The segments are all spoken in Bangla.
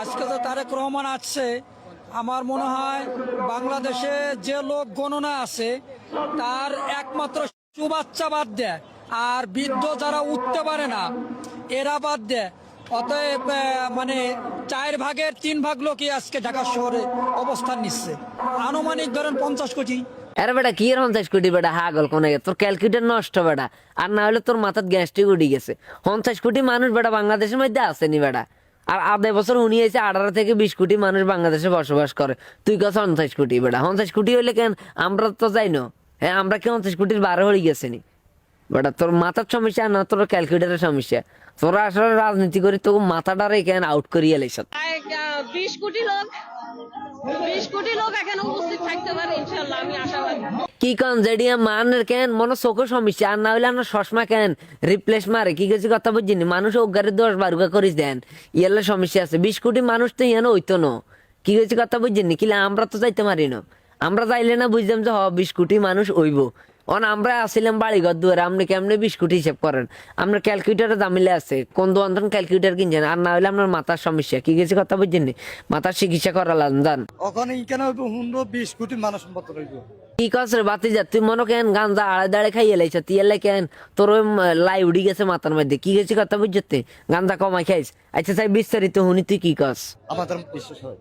আজকে তো তারেক রহমান আসছে, আমার মনে হয় বাংলাদেশে যে লোক গণনা আছে তার একমাত্র সুবাচ্চা বাদ দেয় আর বৃদ্ধ যারা উঠতে পারে না এরা বাদ দেয়। অতএব মানে 4/3 লোকই আজকে ঢাকা শহরে অবস্থান নিচ্ছে। আনুমানিক ধরেন 50 কোটি। আরে বেটা কি 50 কোটি বেটা হাগল কোনে তোর ক্যালকুলেটর নষ্ট বেটা, আর না হলে তোর মাথার গ্যাস্ট্রিক উঠে গেছে। 50 কোটি মানুষ বেটা বাংলাদেশের মধ্যে আসেনি বেটা, আর আধা বছর উনি এসে 18 থেকে 20 কোটি মানুষ বাংলাদেশে বসবাস করে। তুই কাছে 50 কোটি বেটা, 50 কোটি হইলে কেন আমরা তো যাই না। হ্যাঁ আমরা কি 50 কোটির বারো হয়ে গেছেনি বেটা? তোর মাথার সমস্যা না তোর ক্যালকুলেটারের সমস্যা। তোরা আসলে রাজনীতি করে তো মাথাটারে কেন আউট করিয়ে এলাইছ। 20 কোটি লোক 20 কোটি লোক এখানে উপস্থিত থাকতে পারে ইনশাল্লাহ, আমি আশাবাদী। কি কন জেডিয়া মানের কেন মনে চোখের সমস্যা, আর না হইলে আমরা সসমা কেন রিপ্লেস মারে কি কিছু কথা বুঝিনি। মানুষ অজ্ঞারে 10-12 করিস দেন, ইয়ালে সমস্যা আছে। 20 কোটি মানুষ তো ইয়ানো হইতো না, কি কিছু কথা বুঝিনি। কিলা আমরা তো যাইতে পারি না, আমরা যাইলে না বুঝলাম যে 20 কোটি মানুষ হইব। অন আমরা আসিলাম বাড়িঘর দুয়ারে, আপনি কেমনে 20 কোটি হিসেব করেন? আপনার ক্যালকুলেটারে দামিলে আছে, কোন দোকান ক্যালকুলেটার কিনছেন? আর না হইলে আপনার মাথার সমস্যা, কি কিছু কথা বুঝিনি। মাথার চিকিৎসা করালাম জান। ওখানে কেন 20 কোটি মানুষ মতো রইব। কি কস রে বাতি যা, তুই মনে কেন গাঞ্জা আড়ে দাঁড়ে খাইয়ে লাইছ? তুই এলে কেন তোর ওই লাই উড়ি গেছে মাথার মধ্যে, কি গেছি কথা বুঝতে? গাঞ্জা কমাই খাইস? আচ্ছা তাই বিস্তারিত শুনি, তুই কি কস? আমাদের বিশ্বাস হয়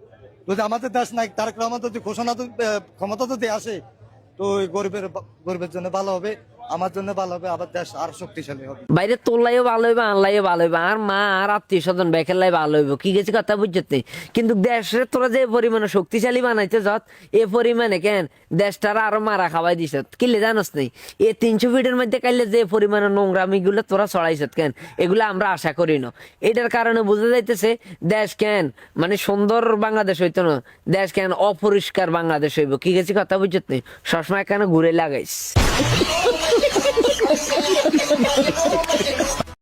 যদি আমাদের দেশ নাই তারেক রহমান যদি ঘোষণা ক্ষমতা যদি আসে তো ওই গরিবের জন্য ভালো হবে, আমার জন্য ভালো হবে, আবার দেশ আর শক্তিশালী হবে। বাইরে তোলাইও ভালো হইবে, আনলাইও ভালো হইবে, আর মা আর আত্মীয় স্বজন বেখেলাই ভালো হইব, কি গেছি কথা বুঝতে? কিন্তু দেশে তোরা যে পরিমাণে শক্তিশালী বানাইতে যত, এ পরিমাণে কেন দেশটার আরো মারা খাওয়াই দিছ। কিলে জানোস নেই এ 300 ফিটের মধ্যে কাইলে যে পরিমাণে নোংরামি গুলো তোরা ছড়াইছ কেন, এগুলো আমরা আশা করি না। এটার কারণে বোঝা যাইতেছে দেশ কেন মানে সুন্দর বাংলাদেশ হইতো না, দেশ কেন অপরিষ্কার বাংলাদেশ হইব, কি গেছি কথা বুঝতে? সবসময় কেন ঘুরে লাগাইস।